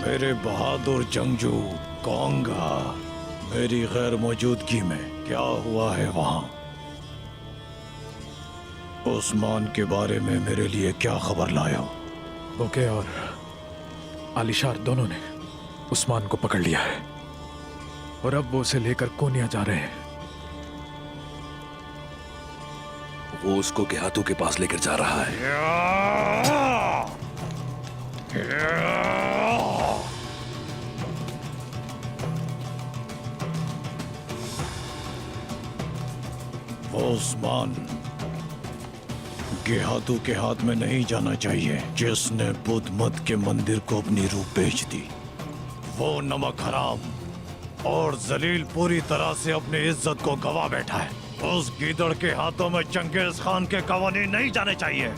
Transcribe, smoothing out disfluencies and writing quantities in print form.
मेरे बहादुर जंगजू कहूंगा, मेरी गैर मौजूदगी में क्या हुआ है वहां? उस्मान के बारे में मेरे लिए क्या खबर लाया? बोके और आलिशार दोनों ने उस्मान को पकड़ लिया है और अब वो उसे लेकर कोनिया जा रहे हैं। वो उसको गेहातू के पास लेकर जा रहा है। उस्मान गेहातू के हाथ में नहीं जाना चाहिए, जिसने बुद्ध मत के मंदिर को अपनी रूह बेच दी। वो नमक हराम और जलील पूरी तरह से अपनी इज्जत को गवा बैठा है। उस गीदड़ के हाथों में चंगेज खान के कवानीन नहीं जाने चाहिए।